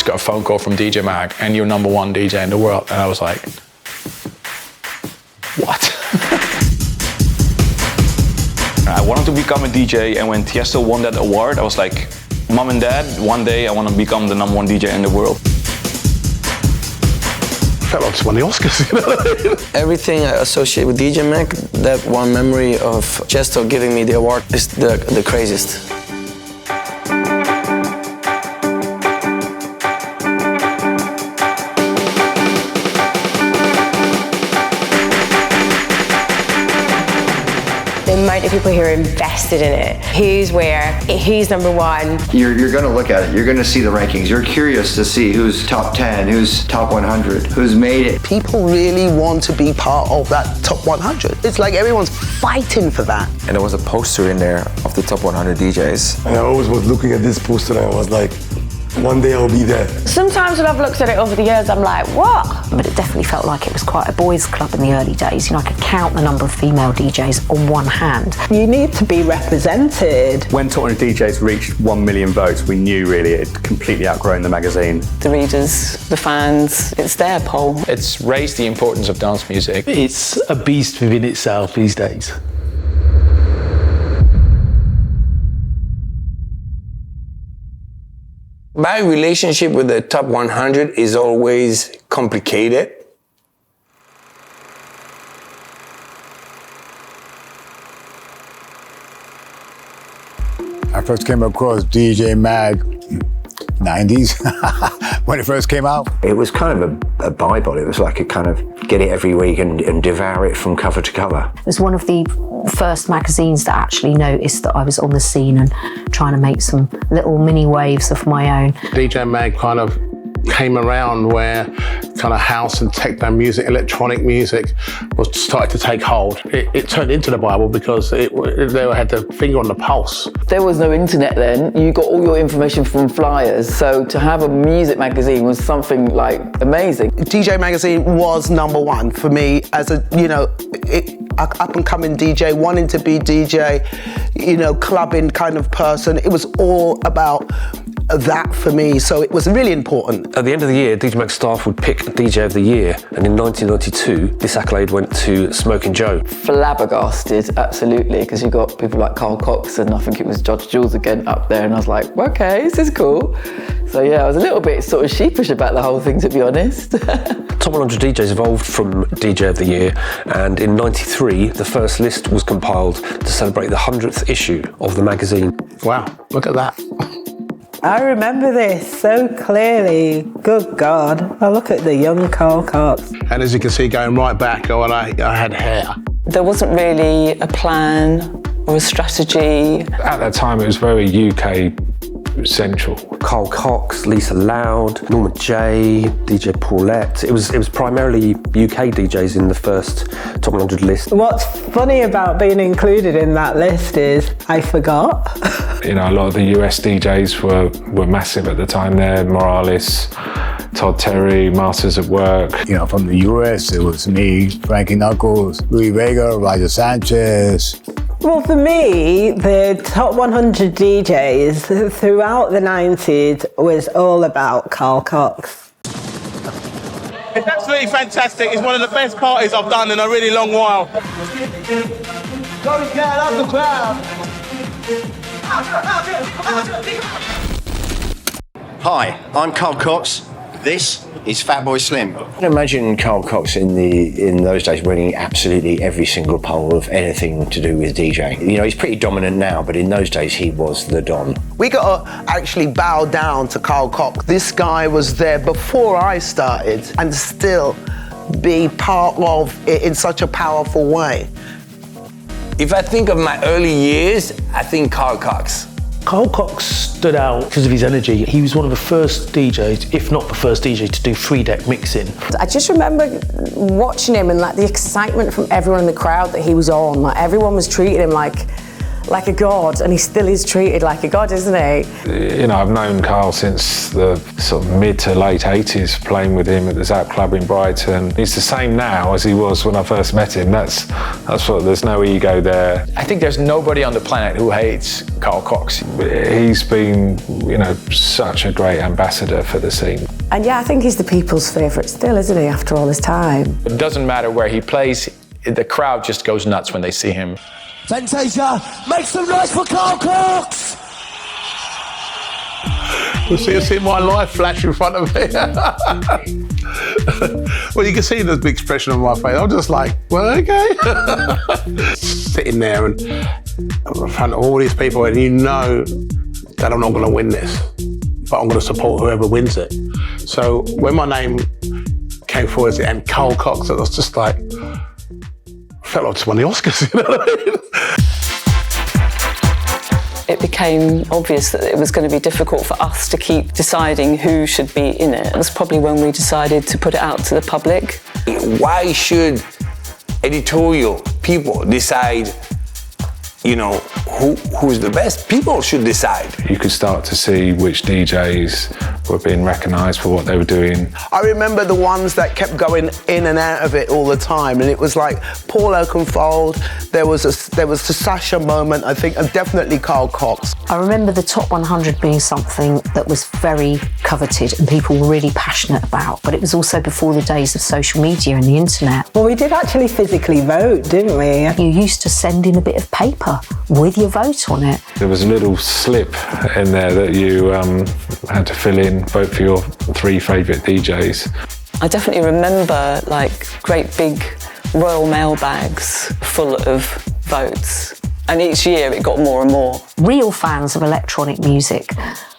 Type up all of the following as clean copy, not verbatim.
just got a phone call from DJ Mag, and you're #1 DJ in the world. And I was like, what? I wanted to become a DJ, and when Tiesto won that award, I was like, Mom and Dad, one day I want to become the #1 DJ in the world. I felt like I just won the Oscars. Everything I associate with DJ Mag, that one memory of Tiesto giving me the award is the craziest. The amount of people who are invested in it, who's where, who's #1. You're going to look at it, you're going to see the rankings, you're curious to see who's top 10, who's top 100, who's made it. People really want to be part of that top 100. It's like everyone's fighting for that. And there was a poster in there of the top 100 DJs. And I always was looking at this poster and I was like, one day I'll be there. Sometimes when I've looked at it over the years, I'm like, what? But it definitely felt like it was quite a boys' club in the early days. You know, I could count the number of female DJs on one hand. You need to be represented. When Top 100 DJs reached 1 million votes, we knew really it had completely outgrown the magazine. The readers, the fans, it's their poll. It's raised the importance of dance music. It's a beast within itself these days. My relationship with the top 100 is always complicated. I first came across DJ Mag 90s when it first came out. It was kind of a Bible. It was like a kind of get it every week and devour it from cover to cover. It was one of the first magazines that actually noticed that I was on the scene and trying to make some little mini waves of my own. DJ Mag kind of came around where kind of house and techno music, electronic music was started to take hold. It turned into the Bible because they had the finger on the pulse. There was no internet then. You got all your information from flyers. So to have a music magazine was something like amazing. DJ Magazine was #1 for me as a, up and coming DJ, wanting to be DJ, clubbing kind of person. It was all about that for me, so it was really important. At the end of the year, DJ Mag staff would pick DJ of the Year, and in 1992, this accolade went to Smokin' Joe. Flabbergasted, absolutely, because you got people like Carl Cox and I think it was Judge Jules again up there, and I was like, okay, this is cool. So yeah, I was a little bit sort of sheepish about the whole thing, to be honest. Top 100 DJs evolved from DJ of the Year, and in 93, the first list was compiled to celebrate the 100th issue of the magazine. Wow, look at that. I remember this so clearly. Good God. I look at the young Carl Cox. And as you can see, going right back, I had hair. There wasn't really a plan or a strategy. At that time, it was very UK central. Carl Cox, Lisa Loud, Norma J, DJ Paulette. It was primarily UK DJs in the first top 100 list. What's funny about being included in that list is I forgot. A lot of the US DJs were massive at the time there. Morales, Todd Terry, Masters at Work. From the US, it was me, Frankie Knuckles, Louis Vega, Roger Sanchez. Well, for me, the top 100 DJs throughout the 90s was all about Carl Cox. It's absolutely fantastic. It's one of the best parties I've done in a really long while. Hi, I'm Carl Cox. This is Fatboy Slim. I can imagine Carl Cox in those days winning absolutely every single poll of anything to do with DJing. He's pretty dominant now, but in those days he was the Don. We got to actually bow down to Carl Cox. This guy was there before I started and still be part of it in such a powerful way. If I think of my early years, I think Carl Cox. Carl Cox stood out because of his energy. He was one of the first DJs, if not the first DJ, to do 3-deck mixing. I just remember watching him and the excitement from everyone in the crowd that he was on. Everyone was treating him like like a god, and he still is treated like a god, isn't he? You know, I've known Carl since the sort of mid to late 80s, playing with him at the Zap Club in Brighton. He's the same now as he was when I first met him. That's what, there's no ego there. I think there's nobody on the planet who hates Carl Cox. He's been, you know, such a great ambassador for the scene. And yeah, I think he's the people's favourite still, isn't he, after all this time? It doesn't matter where he plays, the crowd just goes nuts when they see him. Fantasia, make some noise for Carl Cox! You see my life flash in front of me. Well, you can see the expression on my face. I'm just like, well, okay. Sitting there and in front of all these people, and you know that I'm not going to win this, but I'm going to support whoever wins it. So when my name came forward and Carl Cox, I was just like, felt like I just won the Oscars, you know what I mean? It became obvious that it was going to be difficult for us to keep deciding who should be in it. That's probably when we decided to put it out to the public. Why should editorial people decide, you know, who's the best? People should decide. You could start to see which DJs were being recognised for what they were doing. I remember the ones that kept going in and out of it all the time, and it was like Paul Oakenfold, there was the Sasha moment, I think, and definitely Carl Cox. I remember the top 100 being something that was very coveted and people were really passionate about, but it was also before the days of social media and the internet. Well, we did actually physically vote, didn't we? You used to send in a bit of paper with your vote on it. There was a little slip in there that you had to fill in, vote for your 3 favourite DJs. I definitely remember like great big Royal Mail bags full of votes. And each year it got more and more. Real fans of electronic music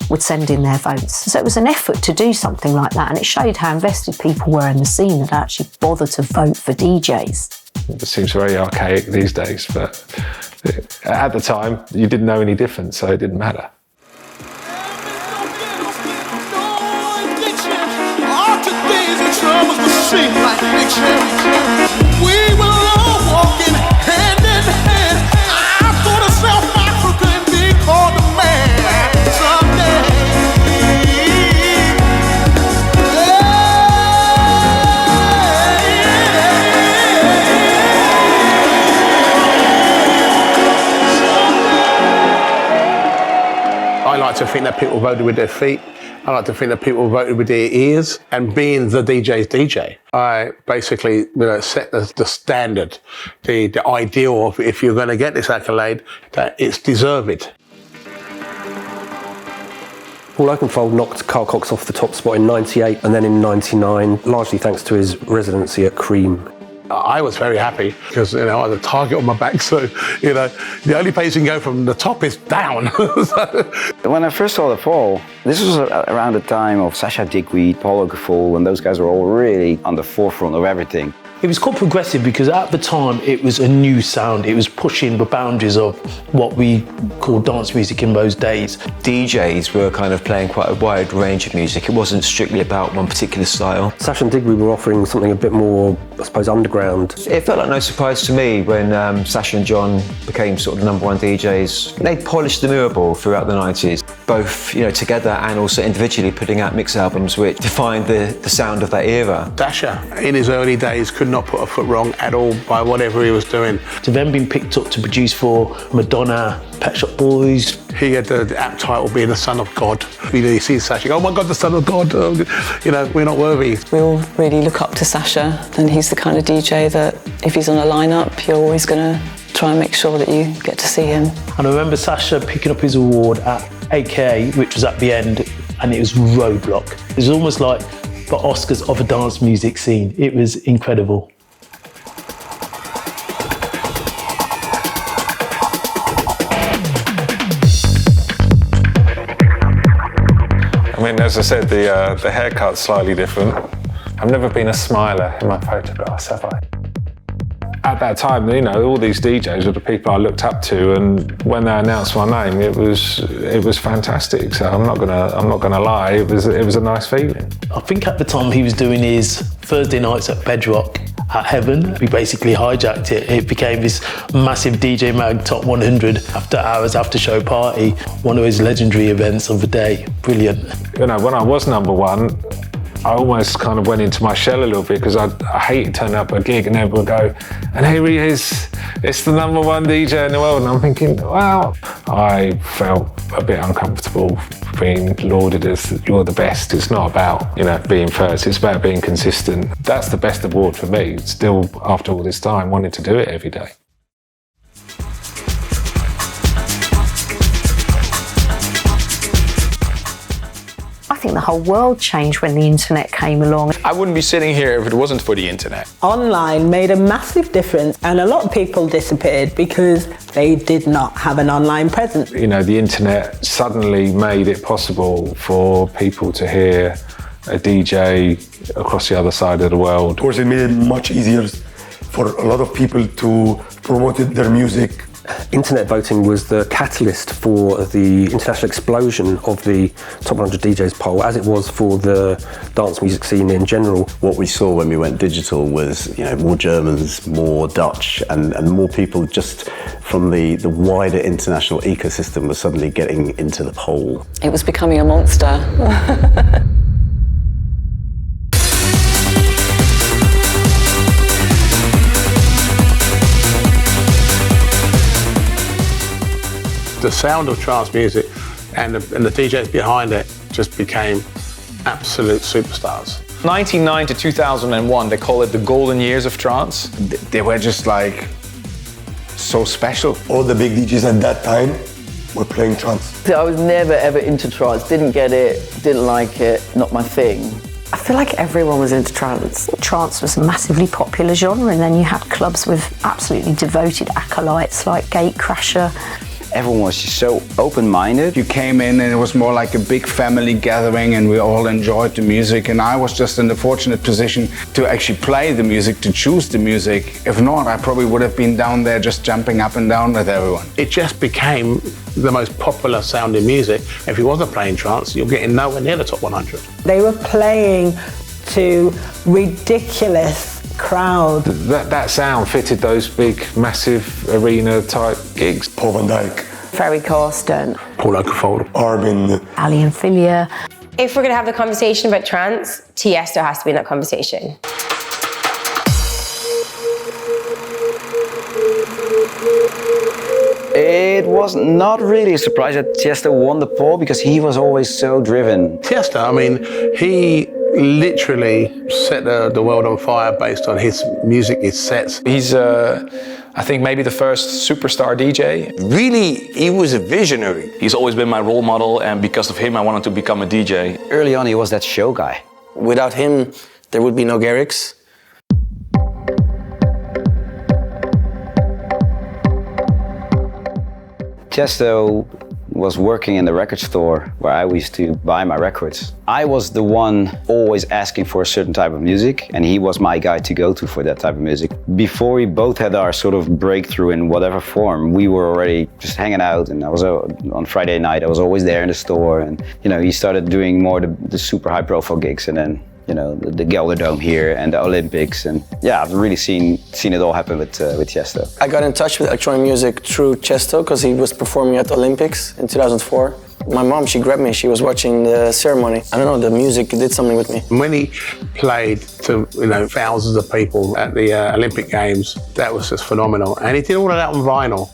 would send in their votes. So it was an effort to do something like that, and it showed how invested people were in the scene that actually bothered to vote for DJs. It seems very archaic these days, but at the time you didn't know any different, so it didn't matter. We will all walk in hand in hand. I thought of South Africa and be called a man someday. I like to think that people voted with their feet. I like to think that people voted with their ears, and being the DJ's DJ, I basically set the standard, the ideal of if you're going to get this accolade, that it's deserved. Paul Oakenfold knocked Carl Cox off the top spot in '98 and then in '99, largely thanks to his residency at Cream. I was very happy because, I had a target on my back, so, the only place you can go from the top is down. When I first saw The Fall, this was around the time of Sasha Dickweed, Paul Oakenfold, when those guys were all really on the forefront of everything. It was called progressive because at the time it was a new sound. It was pushing the boundaries of what we call dance music in those days. DJs were kind of playing quite a wide range of music. It wasn't strictly about one particular style. Sasha and Digweed were offering something a bit more, I suppose, underground. It felt like no surprise to me when Sasha and John became sort of the #1 DJs. They polished the mirror ball throughout the 90s, both together and also individually putting out mix albums which defined the sound of that era. Sasha, in his early days, could not put a foot wrong at all by whatever he was doing. To then being picked up to produce for Madonna, Pet Shop Boys. He had the apt title being the son of God. You see Sasha, oh my God, the son of God. We're not worthy. We all really look up to Sasha, and he's the kind of DJ that if he's on a lineup, you're always going to try and make sure that you get to see him. And I remember Sasha picking up his award at AKA, which was at the end, and it was Roadblock. It was almost like the Oscars of a dance music scene. It was incredible. I mean, as I said, the haircut's slightly different. I've never been a smiler in my photographs, have I? At that time, all these DJs were the people I looked up to, and when they announced my name, it was fantastic. So I'm not gonna lie, it was a nice feeling. I think at the time he was doing his Thursday nights at Bedrock, at Heaven. We basically hijacked it. It became this massive DJ Mag Top 100 after hours, after show party. One of those legendary events of the day. Brilliant. You know, when I was number one, I almost kind of went into my shell a little bit because I hated turning up at a gig and everyone would go, and here he is, it's the number one DJ in the world. And I'm thinking, wow. I felt a bit uncomfortable being lauded as you're the best. It's not about, you know, being first, it's about being consistent. That's the best award for me, still after all this time, wanting to do it every day. I think the whole world changed when the internet came along. I wouldn't be sitting here if it wasn't for the internet. Online made a massive difference, and a lot of people disappeared because they did not have an online presence. You know, the internet suddenly made it possible for people to hear a DJ across the other side of the world. Of course, it made it much easier for a lot of people to promote their music. Internet voting was the catalyst for the international explosion of the Top 100 DJs poll, as it was for the dance music scene in general. What we saw when we went digital was, you know, more Germans, more Dutch, and more people just from the wider international ecosystem were suddenly getting into the poll. It was becoming a monster. The sound of trance music and the DJs behind it just became absolute superstars. 1999 to 2001, they call it the golden years of trance. They were just like so special. All the big DJs at that time were playing trance. I was never ever into trance, didn't get it, didn't like it, not my thing. I feel like everyone was into trance. Trance was a massively popular genre, and then you had clubs with absolutely devoted acolytes like Gatecrasher. Everyone was just so open-minded. You came in and it was more like a big family gathering and we all enjoyed the music, and I was just in the fortunate position to actually play the music, to choose the music. If not, I probably would have been down there just jumping up and down with everyone. It just became the most popular sounding music. If you wasn't playing trance, you're getting nowhere near the top 100. They were playing to ridiculous crowd. That sound fitted those big, massive arena type gigs. Paul van Dyk, Ferry Corsten, Paul Oakenfold, Armin, Ali and Filia. If we're gonna have the conversation about trance, Tiesto has to be in that conversation. It was not really a surprise that Tiesto won the poll because he was always so driven. Tiesto, I mean, he literally set the world on fire based on his music, his sets. He's, I think, maybe the first superstar DJ. Really, he was a visionary. He's always been my role model, and because of him, I wanted to become a DJ. Early on, he was that show guy. Without him, there would be no Garrix. Tiesto was working in the record store where I used to buy my records. I was the one always asking for a certain type of music, and he was my guy to go to for that type of music. Before we both had our sort of breakthrough in whatever form, we were already just hanging out, and I was on Friday night, I was always there in the store, and you know, he started doing more the super high profile gigs, and then you know, the Gelderdome here and the Olympics, and yeah, I've really seen it all happen with Tiesto. I got in touch with electronic music through Tiesto because he was performing at the Olympics in 2004. My mom, she grabbed me, she was watching the ceremony. I don't know, the music did something with me. When he played to, you know, thousands of people at the Olympic Games, that was just phenomenal. And he did all of that on vinyl.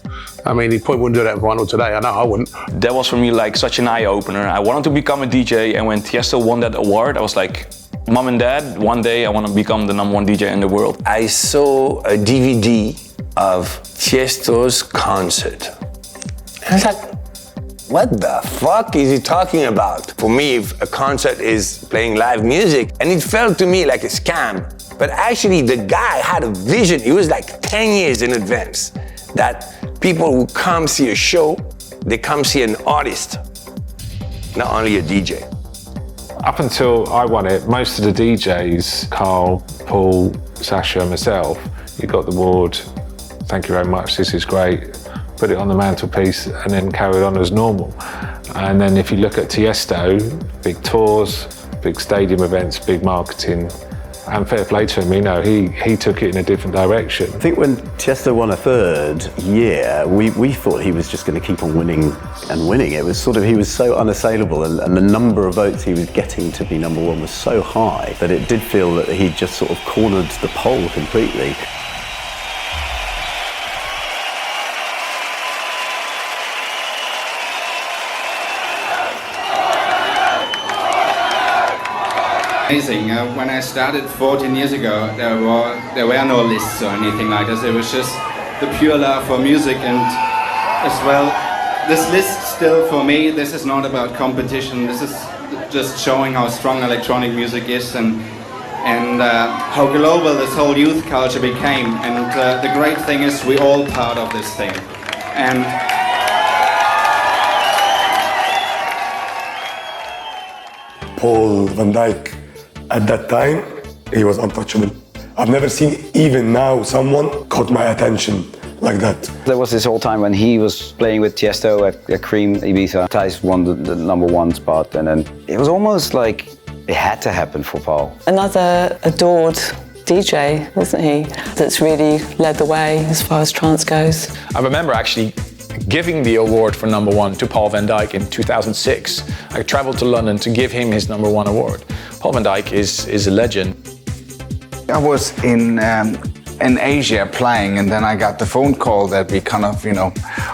I mean, he probably wouldn't do that on vinyl today. I know I wouldn't. That was for me like such an eye-opener. I wanted to become a DJ, and when Tiesto won that award, I was like, Mom and Dad, one day I want to become the #1 DJ in the world. I saw a DVD of Tiesto's concert. I was like, what the fuck is he talking about? For me, if a concert is playing live music, and it felt to me like a scam, but actually the guy had a vision. It was like 10 years in advance that people who come see a show, they come see an artist, not only a DJ. Up until I won it, most of the DJs, Carl, Paul, Sasha, myself, you got the award, thank you very much, this is great, put it on the mantelpiece and then carried on as normal. And then if you look at Tiesto, big tours, big stadium events, big marketing, And fair play to him, you know, he took it in a different direction. I think when Tiesto won a third year, we thought he was just going to keep on winning and winning. It was sort of, he was so unassailable, and the number of votes he was getting to be number one was so high that it did feel that he just sort of cornered the poll completely. Amazing. When I started 14 years ago, there were no lists or anything like this. It was just the pure love for music, and as well, this list still for me, this is not about competition. This is just showing how strong electronic music is and how global this whole youth culture became. And the great thing is we're all part of this thing. And Paul van Dyk, at that time, he was untouchable. I've never seen, even now, someone caught my attention like that. There was this whole time when he was playing with Tiesto at Cream Ibiza. Thijs won the number one spot, and then it was almost like it had to happen for Paul. Another adored DJ, isn't he, that's really led the way as far as trance goes. I remember actually giving the award for number one to Paul van Dyk in 2006. I traveled to London to give him his number one award. Paul van Dyk is a legend. I was in Asia playing, and then I got the phone call that we kind of, you know,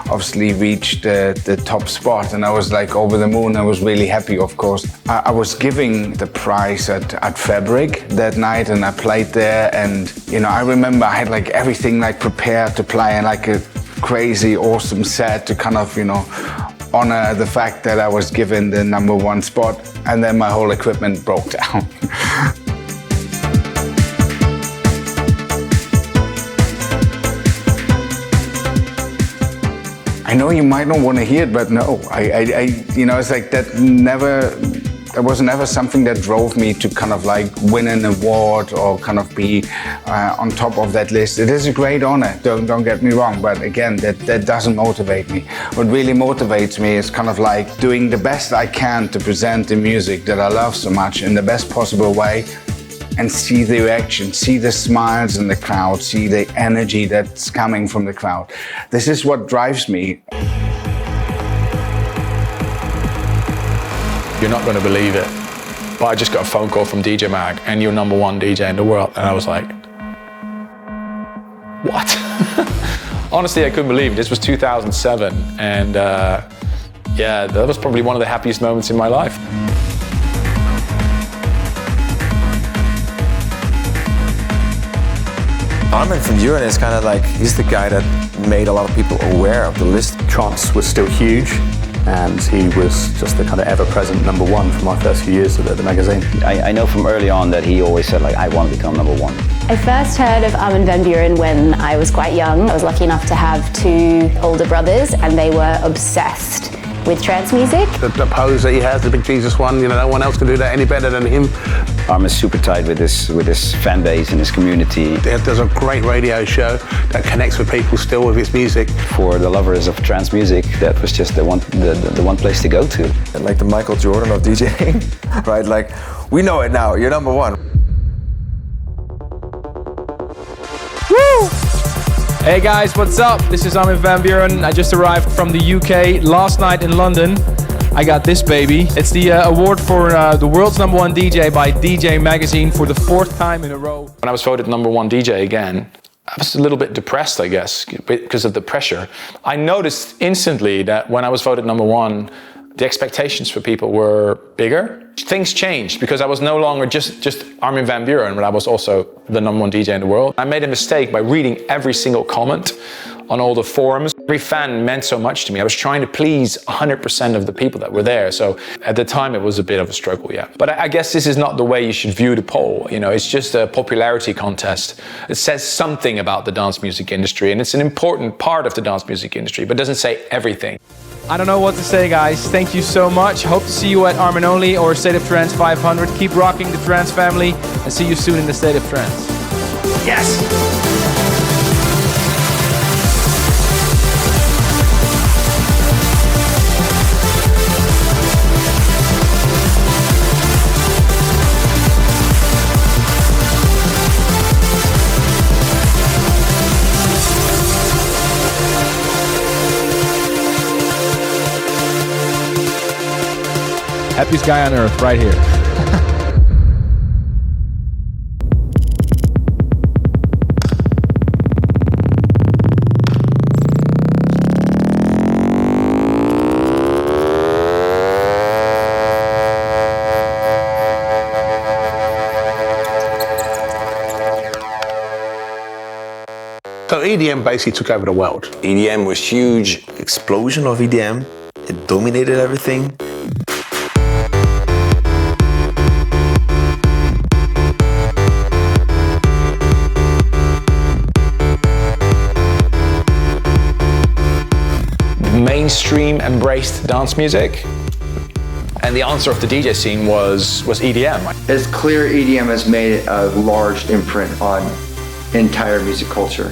obviously reached the top spot, and I was like over the moon. I was really happy, of course. I was giving the prize at Fabric that night, and I played there, and you know, I remember I had like everything like prepared to play, and like a crazy awesome set to kind of, you know, honor the fact that I was given the number one spot, and then my whole equipment broke down. I know you might not want to hear it, but no, I you know, it's like that was never something that drove me to kind of like win an award or kind of be on top of that list. It is a great honor, don't get me wrong, but again, that doesn't motivate me. What really motivates me is kind of like doing the best I can to present the music that I love so much in the best possible way, and see the reaction, see the smiles in the crowd, see the energy that's coming from the crowd. This is what drives me. You're not going to believe it, but I just got a phone call from DJ Mag, and you're number one DJ in the world. And I was like, what? Honestly, I couldn't believe it. This was 2007, and yeah, that was probably one of the happiest moments in my life. Armin van Buuren is kind of like, he's the guy that made a lot of people aware of the list. Trance was still huge, and he was just the kind of ever-present number one for my first few years at the magazine. I know from early on that he always said, like, I want to become number one. I first heard of Armin van Buuren when I was quite young. I was lucky enough to have two older brothers, and they were obsessed with trance music. The pose that he has, the Big Jesus one, you know, no one else can do that any better than him. Armin's super tight with his fan base and his community. There's a great radio show that connects with people still with his music. For the lovers of trance music, that was just the one place to go to. And like the Michael Jordan of DJing, right? Like, we know it now, you're number one. Woo! Hey guys, what's up? This is Armin van Buuren. I just arrived from the UK last night in London. I got this baby. It's the award for the world's number one DJ by DJ Magazine for the 4th time in a row. When I was voted number one DJ again, I was a little bit depressed, I guess, because of the pressure. I noticed instantly that when I was voted number one, the expectations for people were bigger. Things changed because I was no longer just Armin van Buuren, but I was also the number one DJ in the world. I made a mistake by reading every single comment on all the forums. Every fan meant so much to me. I was trying to please 100% of the people that were there. So at the time it was a bit of a struggle, yeah. But I guess this is not the way you should view the poll. You know, it's just a popularity contest. It says something about the dance music industry, and it's an important part of the dance music industry, but doesn't say everything. I don't know what to say, guys. Thank you so much. Hope to see you at Armin Only or State of Trance 500. Keep rocking the trance family, and see you soon in the State of Trance. Yes! Happiest guy on earth, right here. So EDM basically took over the world. EDM was huge. Explosion of EDM. It dominated everything. Mainstream embraced dance music, and the answer of the DJ scene was EDM. It's clear EDM has made a large imprint on entire music culture.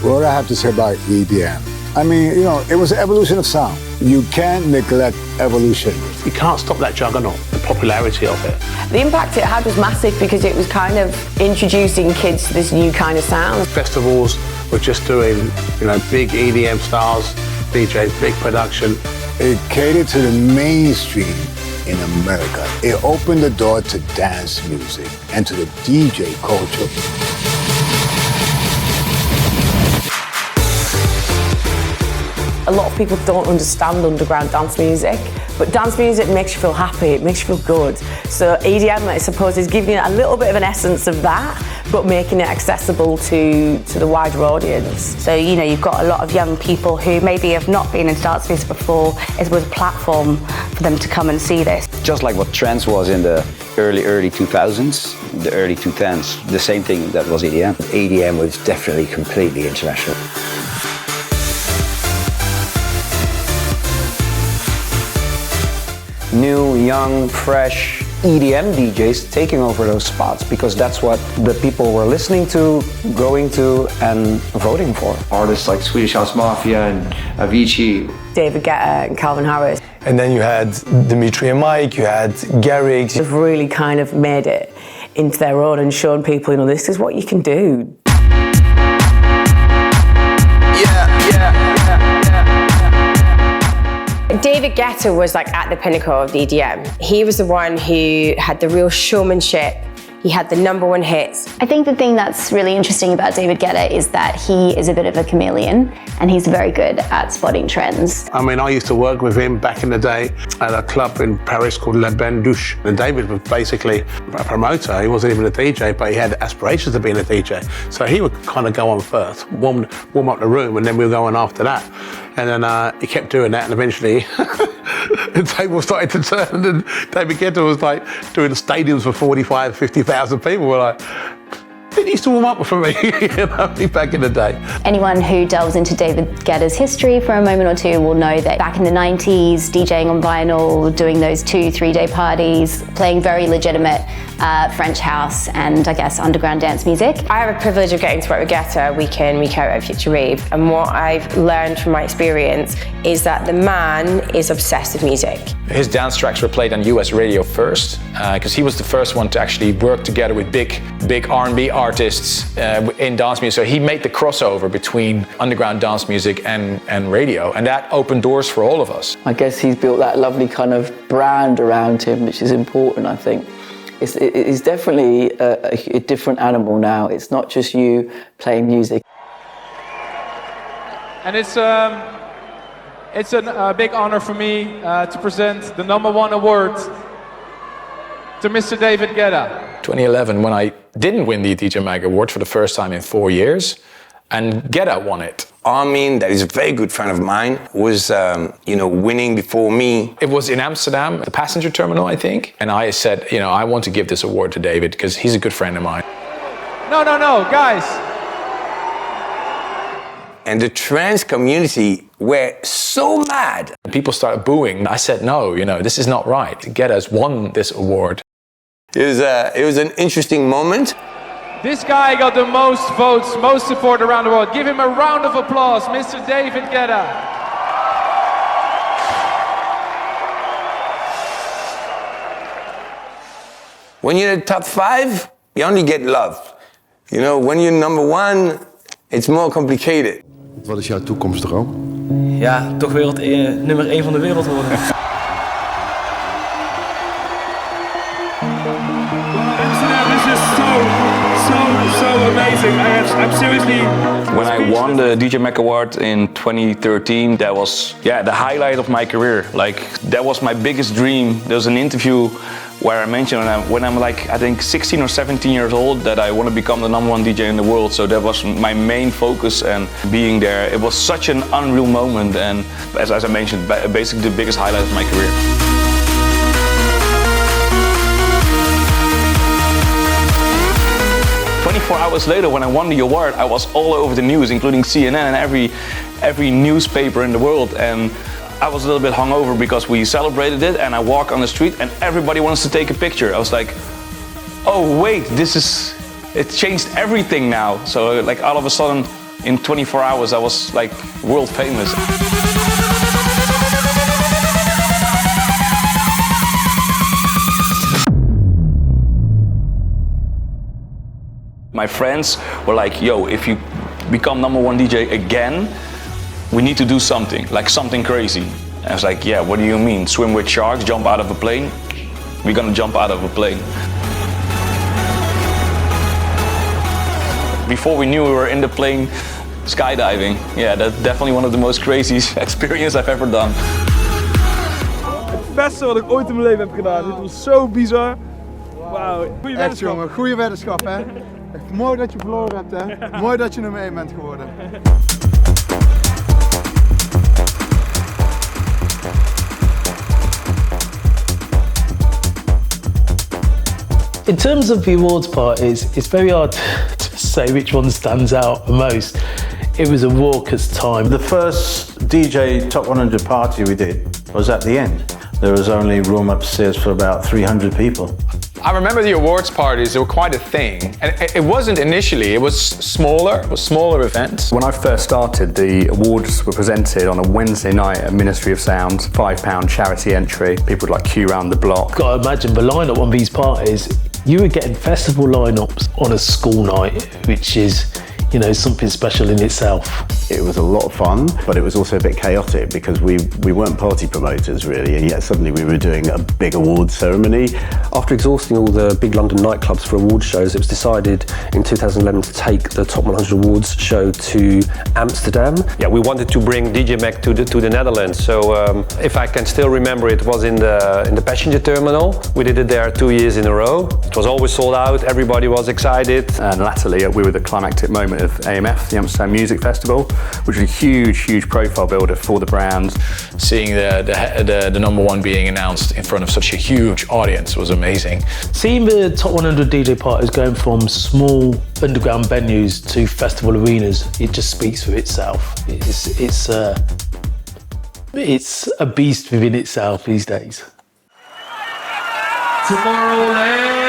What I have to say about EDM, I mean, you know, it was an evolution of sound. You can't neglect evolution. You can't stop that juggernaut, the popularity of it. The impact it had was massive because it was kind of introducing kids to this new kind of sound. Festivals were just doing, you know, big EDM stars, DJs, big production. It catered to the mainstream in America. It opened the door to dance music and to the DJ culture. A lot of people don't understand underground dance music, but dance music makes you feel happy, it makes you feel good. So EDM, I suppose, is giving it a little bit of an essence of that, but making it accessible to the wider audience. So, you know, you've got a lot of young people who maybe have not been into dance music before. It was a platform for them to come and see this. Just like what trance was in the early 2000s, the early 2010s, the same thing that was EDM. EDM was definitely completely international. New, young, fresh EDM DJs taking over those spots because that's what the people were listening to, going to, and voting for. Artists like Swedish House Mafia and Avicii. David Guetta and Calvin Harris. And then you had Dimitri and Mike, you had Garrix. They've really kind of made it into their own and shown people, you know, this is what you can do. David Guetta was like at the pinnacle of the EDM. He was the one who had the real showmanship. He had the #1 hits. I think the thing that's really interesting about David Guetta is that he is a bit of a chameleon and he's very good at spotting trends. I mean, I used to work with him back in the day at a club in Paris called La Bain Douche. And David was basically a promoter. He wasn't even a DJ, but he had aspirations of being a DJ. So he would kind of go on first, warm up the room, and then we were going after that. And then he kept doing that, and eventually the table started to turn, and David Guetta was like doing stadiums for 45, 50,000 people. We're like, it used to warm up for me, you know, back in the day. Anyone who delves into David Guetta's history for a moment or two will know that back in the 90s, DJing on vinyl, doing those 2-3 day parties, playing very legitimate French house and I guess underground dance music. I have a privilege of getting to work with Guetta week in, week out at Future Rave. And what I've learned from my experience is that the man is obsessed with music. His dance tracks were played on US radio first, because he was the first one to actually work together with big R&B artists in dance music. So he made the crossover between underground dance music and radio, and that opened doors for all of us. I guess he's built that lovely kind of brand around him, which is important, I think. It's definitely a different animal now. It's not just you playing music. And it's a big honor for me to present the #1 award to Mr. David Guetta. 2011, when I didn't win the DJ Mag Award for the first time in 4 years, and Guetta won it. Armin, that is a very good friend of mine, was winning before me. It was in Amsterdam, the passenger terminal, I think. And I said, I want to give this award to David because he's a good friend of mine. No, guys. And the trance community were so mad. People started booing. I said, no, this is not right. Guetta has won this award. It was an interesting moment. This guy got the most votes, most support around the world. Give him a round of applause, Mr. David Guetta. When you're in the top 5, you only get love. When you're #1, it's more complicated. Wat is jouw toekomstdroom? Ja, toch nummer 1 van de wereld worden. just so amazing. I'm seriously... When I won the DJ Mag Award in 2013, that was the highlight of my career. Like, that was my biggest dream. There was an interview where I mentioned when I'm like, I think 16 or 17 years old, that I want to become the #1 DJ in the world. So that was my main focus, and being there, it was such an unreal moment. And as I mentioned, basically the biggest highlight of my career. 24 hours later, when I won the award, I was all over the news, including CNN and every newspaper in the world. And I was a little bit hungover because we celebrated it, and I walk on the street and everybody wants to take a picture. I was like, oh wait, it changed everything now. So like all of a sudden, in 24 hours, I was like world famous. My friends were like, yo, if you become #1 DJ again, we need to do something, like something crazy. And I was like, yeah, what do you mean? Swim with sharks, jump out of a plane? We're gonna jump out of a plane. Before we knew, we were in the plane skydiving. Yeah, that's definitely one of the most crazy experiences I've ever done. Het beste wat ik ooit in mijn leven heb gedaan. Dit was zo bizar. Wauw. Goeie weddenschap. Echt jongen, goede weddenschap hè. Echt mooi dat je verloren hebt hè. Mooi dat je nummer 1 bent geworden. In terms of the awards parties, it's very hard to say which one stands out the most. It was a raucous time. The first DJ Top 100 party we did was at the end. There was only room upstairs for about 300 people. I remember the awards parties, they were quite a thing. And it wasn't initially, it was smaller events. When I first started, the awards were presented on a Wednesday night at Ministry of Sound, £5 charity entry. People would like queue around the block. Got to imagine the lineup on these parties, you were getting festival lineups on a school night, which is, you know, something special in itself. It was a lot of fun, but it was also a bit chaotic because we weren't party promoters really, and yet suddenly we were doing a big awards ceremony. After exhausting all the big London nightclubs for awards shows, it was decided in 2011 to take the Top 100 Awards show to Amsterdam. Yeah, we wanted to bring DJ Mag to the Netherlands. So if I can still remember, it was in the passenger terminal. We did it there 2 years in a row. It was always sold out. Everybody was excited. And latterly, we were the climactic moment of AMF, the Amsterdam Music Festival, which was a huge profile builder for the brand. Seeing the #1 being announced in front of such a huge audience was amazing. Seeing the Top 100 DJ parties going from small underground venues to festival arenas, it just speaks for itself. It's a beast within itself these days. Tomorrowland!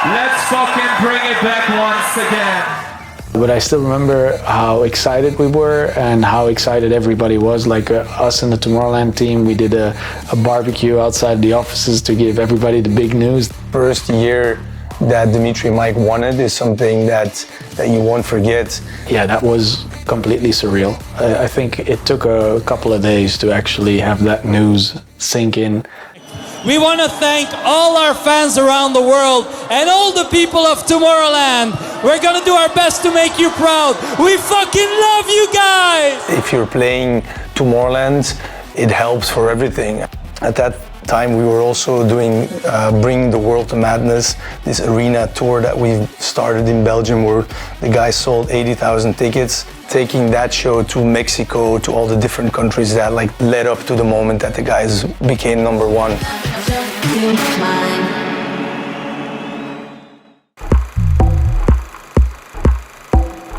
Let's fucking bring it back once again. But I still remember how excited we were and how excited everybody was. Like us in the Tomorrowland team, we did a barbecue outside the offices to give everybody the big news. First year that Dimitri Mike won it is something that you won't forget. Yeah, that was completely surreal. I think it took a couple of days to actually have that news sink in. We want to thank all our fans around the world and all the people of Tomorrowland. We're gonna do our best to make you proud. We fucking love you guys! If you're playing Tomorrowland, it helps for everything. At that time, we were also doing Bring the World to Madness, this arena tour that we started in Belgium where the guys sold 80,000 tickets. Taking that show to Mexico, to all the different countries that like led up to the moment that the guys became #1.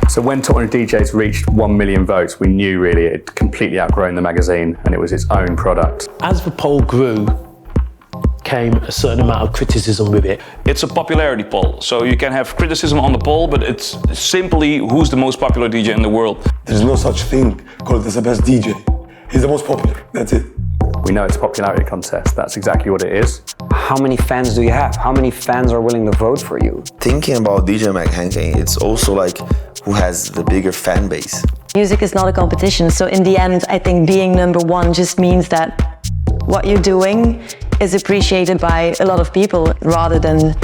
So when Top 100 DJs reached 1 million votes, we knew really it had completely outgrown the magazine and it was its own product. As the poll grew, came a certain amount of criticism with it. It's a popularity poll, so you can have criticism on the poll, but it's simply who's the most popular DJ in the world. There's no such thing called as the best DJ. He's the most popular, that's it. We know it's a popularity contest, that's exactly what it is. How many fans do you have? How many fans are willing to vote for you? Thinking about DJ Mag Henking, it's also like who has the bigger fan base. Music is not a competition, so in the end, I think being #1 just means that what you're doing is appreciated by a lot of people rather than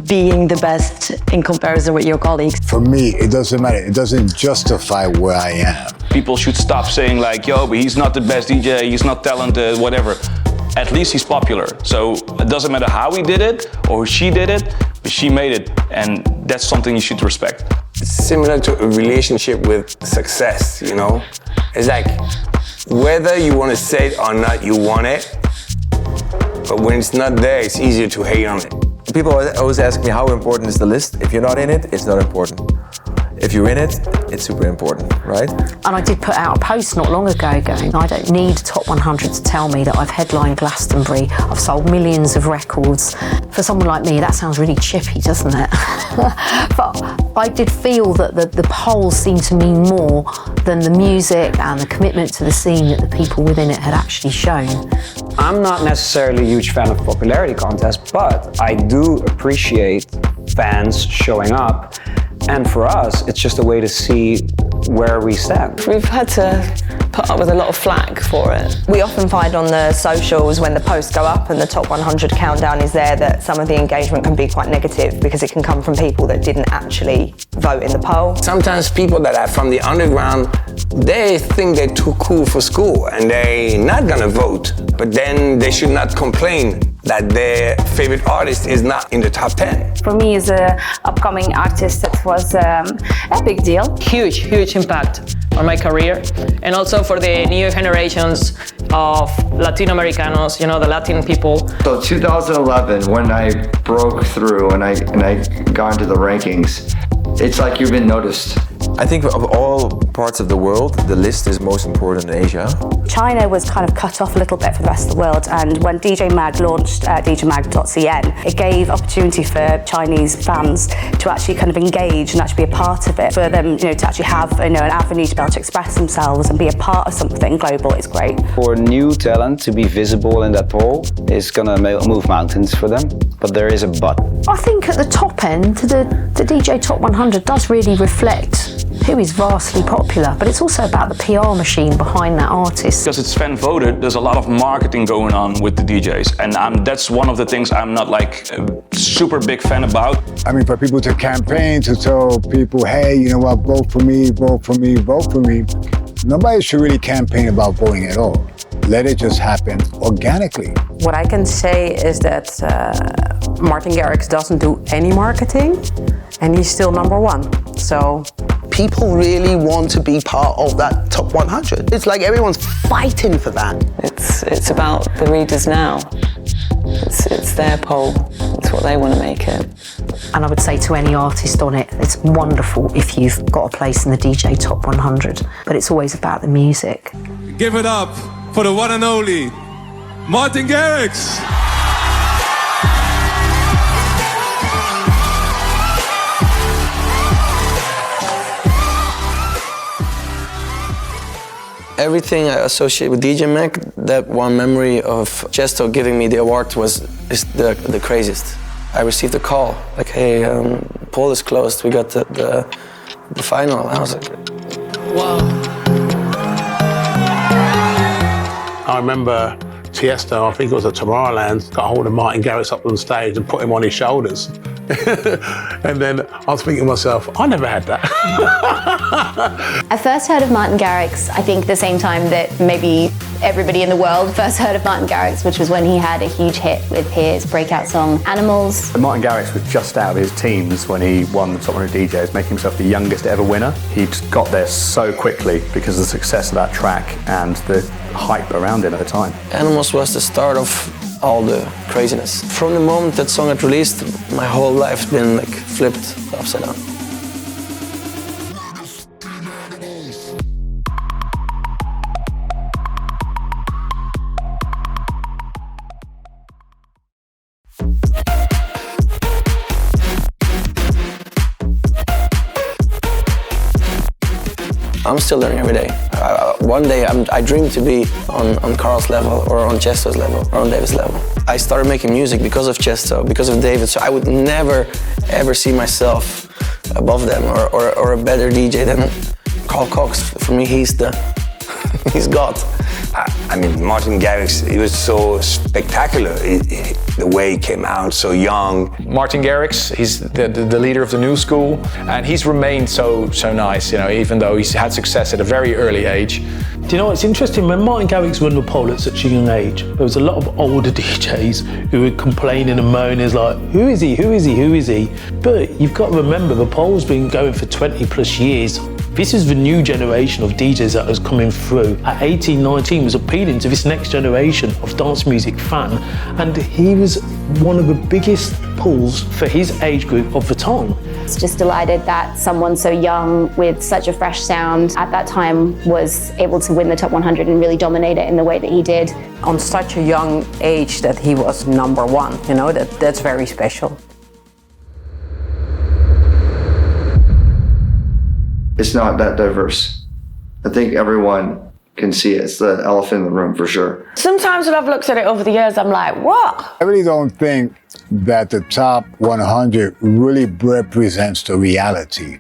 being the best in comparison with your colleagues. For me, it doesn't matter. It doesn't justify where I am. People should stop saying like, yo, but he's not the best DJ, he's not talented, whatever. At least he's popular. So it doesn't matter how he did it or she did it, but she made it. And that's something you should respect. It's similar to a relationship with success, you know? It's like, whether you want to say it or not, you want it. But when it's not there, it's easier to hate on it. People always ask me how important is the list. If you're not in it, it's not important. If you're in it, it's super important, right? And I did put out a post not long ago going, I don't need Top 100 to tell me that I've headlined Glastonbury, I've sold millions of records. For someone like me, that sounds really chippy, doesn't it? But I did feel that the polls seemed to mean more than the music and the commitment to the scene that the people within it had actually shown. I'm not necessarily a huge fan of popularity contests, but I do appreciate fans showing up. And for us, it's just a way to see where we stand. We've had to put up with a lot of flack for it. We often find on the socials when the posts go up and the top 100 countdown is there that some of the engagement can be quite negative because it can come from people that didn't actually vote in the poll. Sometimes people that are from the underground, they think they're too cool for school and they're not gonna vote, but then they should not complain that their favorite artist is not in the top 10. For me as an upcoming artist, it was a big deal. Huge impact on my career, and also for the new generations of Latino Americanos, you know, the Latin people. So 2011, when I broke through and I got into the rankings, it's like you've been noticed. I think of all parts of the world, the list is most important in Asia. China was kind of cut off a little bit from the rest of the world, and when DJ Mag launched djmag.cn, it gave opportunity for Chinese fans to actually kind of engage and actually be a part of it, for them, you know, to actually have, you know, an avenue to be able to express themselves and be a part of something global is great. For new talent to be visible in that poll is gonna move mountains for them, but there is a but. I think at the top end, the DJ Top 100 does really reflect who is vastly popular, but it's also about the PR machine behind that artist. Because it's fan voted, there's a lot of marketing going on with the DJs, and that's one of the things I'm not like a super big fan about. I mean, for people to campaign, to tell people, hey, you know what, vote for me, vote for me, vote for me. Nobody should really campaign about voting at all. Let it just happen organically. What I can say is that Martin Garrix doesn't do any marketing, and he's still #1. So people really want to be part of that top 100. It's like everyone's fighting for that. It's about the readers now. It's their poll. It's what they want to make it. And I would say to any artist on it, it's wonderful if you've got a place in the DJ Top 100, but it's always about the music. Give it up for the one and only Martin Garrix. Everything I associate with DJ Mag, that one memory of Chesto giving me the award is the craziest. I received a call, like, hey, poll is closed, we got the final. I was like, wow. I remember Tiesto, I think it was at Tomorrowland, got hold of Martin Garrix up on stage and put him on his shoulders. And then I was thinking to myself, I never had that. I first heard of Martin Garrix, I think the same time that maybe everybody in the world first heard of Martin Garrix, which was when he had a huge hit with his breakout song, Animals. Martin Garrix was just out of his teens when he won the Top 100 DJs, making himself the youngest ever winner. He'd got there so quickly because of the success of that track and the hype around it at the time. Animals was the start of all the craziness. From the moment that song had released, my whole life's been like flipped upside down. I'm still learning every day. One day I dream to be on Carl's level or on Chesto's level or on David's level. I started making music because of Chesto, because of David, so I would never ever see myself above them or a better DJ than Carl Cox. For me, he's God. I mean, Martin Garrix, he was so spectacular. The way he came out so young. Martin Garrix, he's the leader of the new school, and he's remained so nice, you know, even though he's had success at a very early age. Do you know what's interesting? When Martin Garrix won the poll at such a young age, there was a lot of older DJs who would complain and moan, is like, who is he, who is he, who is he? But you've got to remember, the poll's been going for 20 plus years. This is the new generation of DJs that was coming through. At 18, 19, was appealing to this next generation of dance music fan, and he was one of the biggest pulls for his age group of the time. It's just delighted that someone so young with such a fresh sound at that time was able to win the Top 100 and really dominate it in the way that he did. On such a young age that he was number one, you know, that's very special. It's not that diverse. I think everyone can see it. It's the elephant in the room for sure. Sometimes when I've looked at it over the years, I'm like, what? I really don't think that the top 100 really represents the reality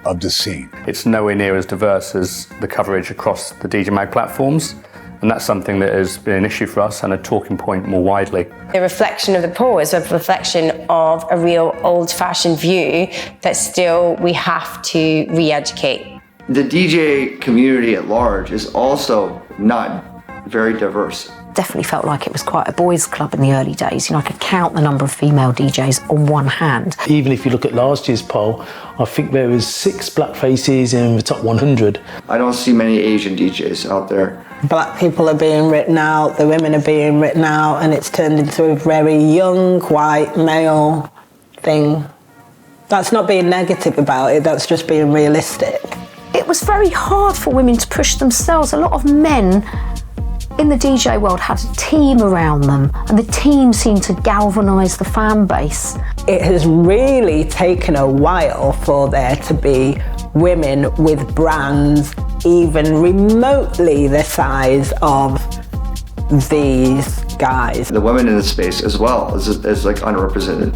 of the scene. It's nowhere near as diverse as the coverage across the DJ Mag platforms. And that's something that has been an issue for us and a talking point more widely. The reflection of the poll is a reflection of a real old-fashioned view that still we have to re-educate. The DJ community at large is also not very diverse. Definitely felt like it was quite a boys' club in the early days. You know, I could count the number of female DJs on one hand. Even if you look at last year's poll, I think there was 6 black faces in the top 100. I don't see many Asian DJs out there. Black people are being written out, the women are being written out, and it's turned into a very young, white, male thing. That's not being negative about it, that's just being realistic. It was very hard for women to push themselves. A lot of men in the DJ world had a team around them, and the team seemed to galvanise the fan base. It has really taken a while for there to be women with brands even remotely the size of these guys. The women in the space as well is like unrepresented.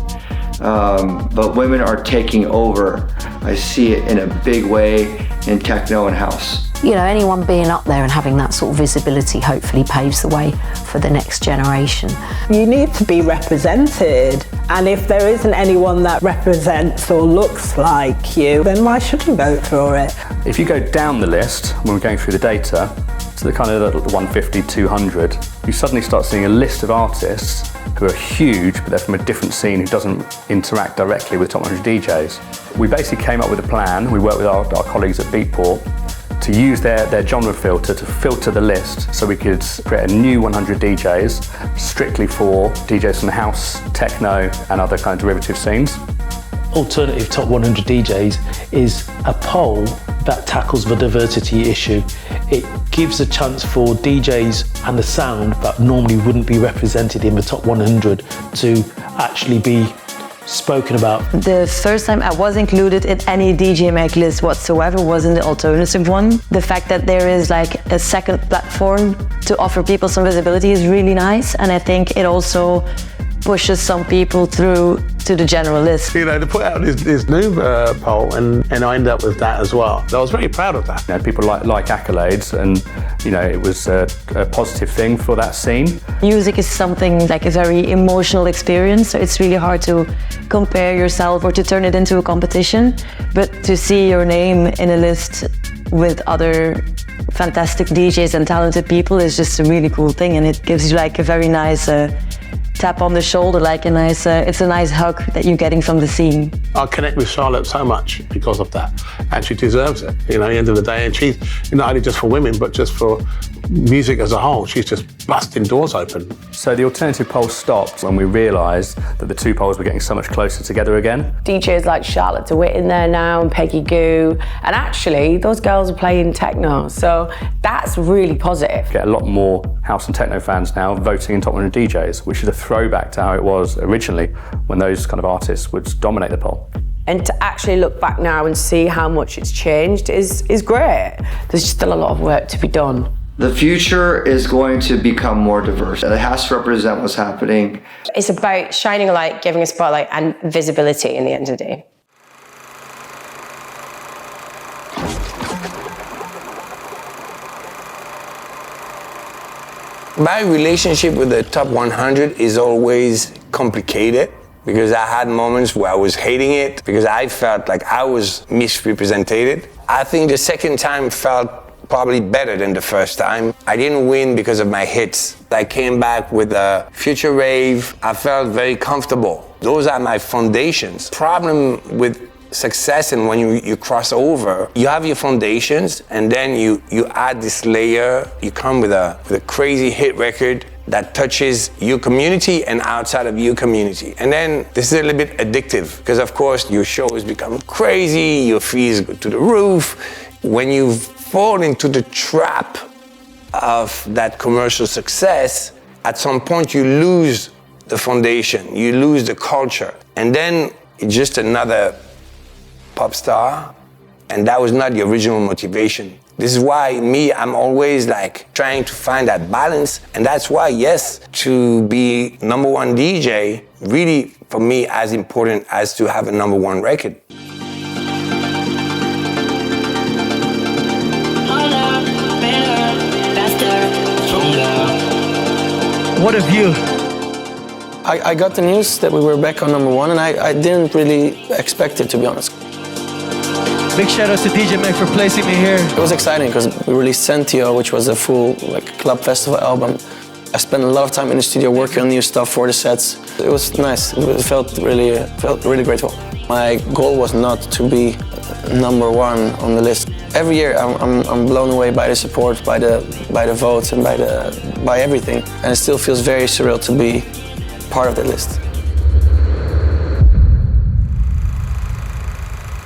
But women are taking over. I see it in a big way in techno and house. You know, anyone being up there and having that sort of visibility hopefully paves the way for the next generation. You need to be represented, and if there isn't anyone that represents or looks like you, then why should you vote for it? If you go down the list, when we're going through the data, to the kind of the 150, 200, you suddenly start seeing a list of artists who are huge, but they're from a different scene who doesn't interact directly with top 100 DJs. We basically came up with a plan. We worked with our colleagues at Beatport to use their genre filter to filter the list so we could create a new 100 DJs strictly for DJs from house, techno and other kind of derivative scenes. Alternative Top 100 DJs is a poll that tackles the diversity issue. It gives a chance for DJs and the sound that normally wouldn't be represented in the Top 100 to actually be spoken about. The first time I was included in any DJ Mag list whatsoever was in the alternative one. The fact that there is like a second platform to offer people some visibility is really nice, and I think it also pushes some people through to the general list. You know, to put out this new poll and I ended up with that as well. So I was very proud of that. You know, people like accolades, and you know, it was a positive thing for that scene. Music is something like a very emotional experience, so it's really hard to compare yourself or to turn it into a competition. But to see your name in a list with other fantastic DJs and talented people is just a really cool thing, and it gives you like a very nice tap on the shoulder, like a nice, it's a nice hug that you're getting from the scene. I connect with Charlotte so much because of that, and she deserves it, you know, at the end of the day. And she's not only just for women, but just for music as a whole. She's just busting doors open. So the alternative poll stopped when we realised that the two polls were getting so much closer together again. DJs like Charlotte DeWitt in there now and Peggy Gou, and actually those girls are playing techno, so that's really positive. Get a lot more house and techno fans now voting in Top 100 DJs, which is a throwback to how it was originally when those kind of artists would dominate the poll. And to actually look back now and see how much it's changed is great. There's still a lot of work to be done. The future is going to become more diverse. It has to represent what's happening. It's about shining a light, giving a spotlight and visibility in the end of the day. My relationship with the top 100 is always complicated because I had moments where I was hating it because I felt like I was misrepresented. I think the second time felt probably better than the first time. I didn't win because of my hits. I came back with a Future Rave. I felt very comfortable. Those are my foundations. Problem with success and when you cross over, you have your foundations and then you add this layer. You come with a crazy hit record that touches your community and outside of your community. And then this is a little bit addictive because of course your shows become crazy, your fees go to the roof. When you fall into the trap of that commercial success, at some point you lose the foundation, you lose the culture. And then it's just another pop star, and that was not the original motivation. This is why I'm always like trying to find that balance, and that's why, yes, to be number one DJ, really for me as important as to have a number one record. What a view. I got the news that we were back on number one, and I didn't really expect it, to be honest. Big shout out to DJ Mag for placing me here. It was exciting because we released Sentio, which was a full club festival album. I spent a lot of time in the studio working on new stuff for the sets. It was nice. It felt really grateful. My goal was not to be number one on the list. Every year I'm blown away by the support, by the votes, and by everything. And it still feels very surreal to be part of that list.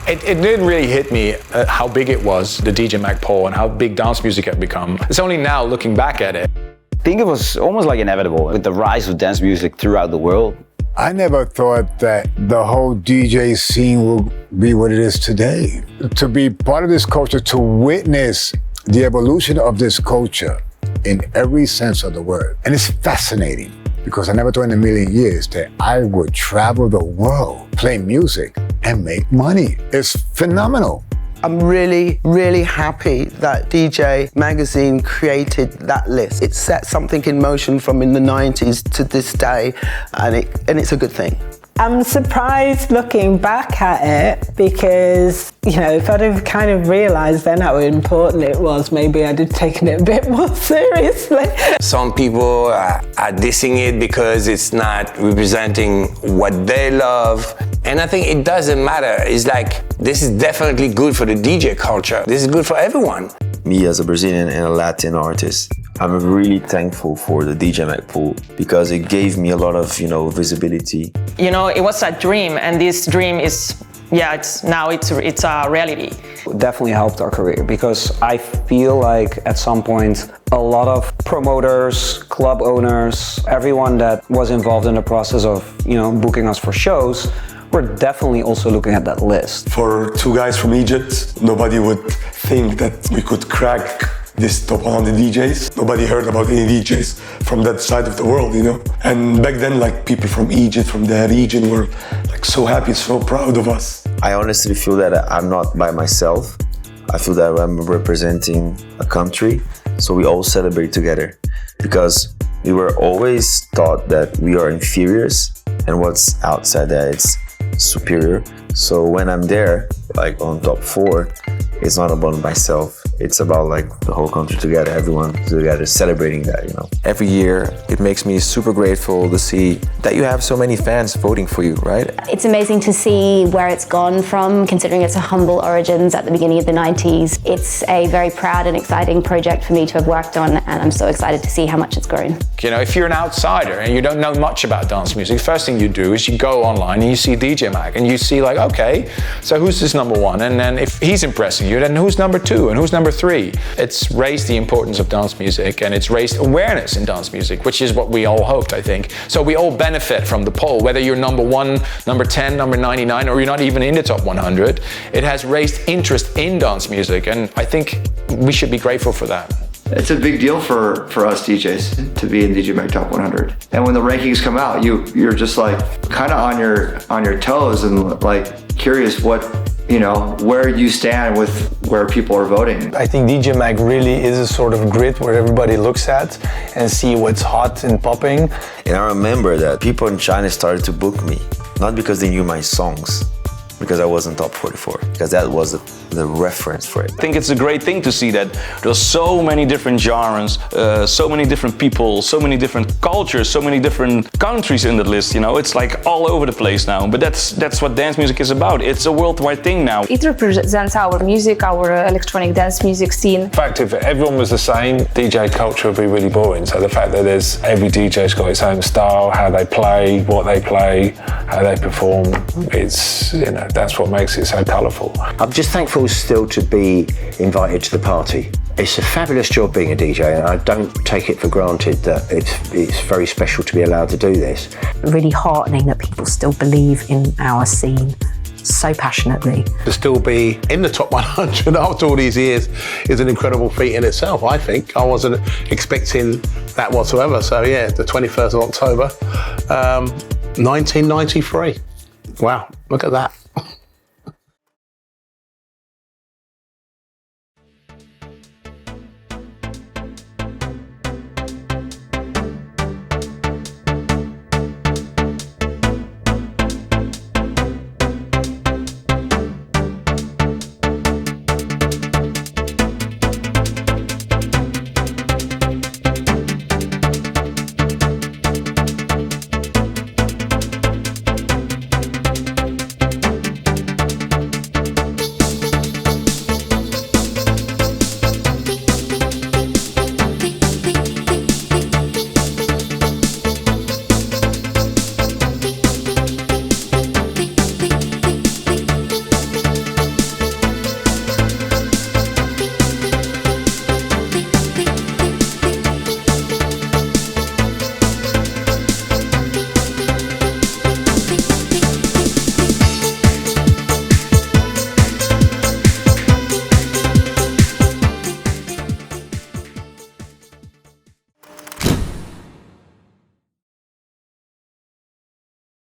It didn't really hit me how big it was, the DJ Mag poll, and how big dance music had become. It's only now, looking back at it. I think it was almost like inevitable with the rise of dance music throughout the world. I never thought that the whole DJ scene will be what it is today. To be part of this culture, to witness the evolution of this culture in every sense of the word. And it's fascinating because I never thought in a million years that I would travel the world, play music, and make money. It's phenomenal. I'm really, really happy that DJ Magazine created that list. It set something in motion from in the 90s to this day, and it's a good thing. I'm surprised looking back at it because, if I'd have kind of realised then how important it was, maybe I'd have taken it a bit more seriously. Some people are dissing it because it's not representing what they love. And I think it doesn't matter. It's like, this is definitely good for the DJ culture. This is good for everyone. Me as a Brazilian and a Latin artist, I'm really thankful for the DJ Mag pool because it gave me a lot of, visibility. It was a dream, and this dream is, it's a reality. It definitely helped our career because I feel like at some point a lot of promoters, club owners, everyone that was involved in the process of, booking us for shows, we're definitely also looking at that list. For two guys from Egypt, nobody would think that we could crack this top 100 DJs. Nobody heard about any DJs from that side of the world, And back then, people from Egypt, from the region, were so happy, so proud of us. I honestly feel that I'm not by myself. I feel that I'm representing a country, so we all celebrate together. Because we were always taught that we are inferiors, and what's outside that, it's superior. So when I'm there, on top 4, it's not about myself. It's about the whole country together, everyone together celebrating that, Every year, it makes me super grateful to see that you have so many fans voting for you, right? It's amazing to see where it's gone from, considering it's a humble origins at the beginning of the 90s. It's a very proud and exciting project for me to have worked on, and I'm so excited to see how much it's grown. If you're an outsider and you don't know much about dance music, the first thing you do is you go online and you see DJ Mag and you see okay, so who's this number one? And then if he's impressing you, then who's number 2 and who's number 3? It's raised the importance of dance music and it's raised awareness in dance music, which is what we all hoped, I think. So we all benefit from the poll, whether you're number 1, number 10, number 99, or you're not even in the top 100. It has raised interest in dance music, and I think we should be grateful for that. It's a big deal for us DJs to be in DJ Mag Top 100. And when the rankings come out, you're just kind of on your toes and curious what you know, where you stand with where people are voting. I think DJ Mag really is a sort of grid where everybody looks at and see what's hot and popping. And I remember that people in China started to book me, not because they knew my songs, because I was in top 44, because that was the reference for it. I think it's a great thing to see that there's so many different genres, so many different people, so many different cultures, so many different countries in that list, you know. It's like all over the place now, but that's what dance music is about. It's a worldwide thing now. It represents our music, our electronic dance music scene. In fact, if everyone was the same, DJ culture would be really boring. So the fact that every DJ's got its own style, how they play, what they play, how they perform, it's, you know, that's what makes it so colourful. I'm just thankful still to be invited to the party. It's a fabulous job being a DJ, and I don't take it for granted that it's very special to be allowed to do this. Really heartening that people still believe in our scene so passionately. To still be in the top 100 after all these years is an incredible feat in itself, I think. I wasn't expecting that whatsoever. So yeah, the 21st of October, 1993. Wow, look at that.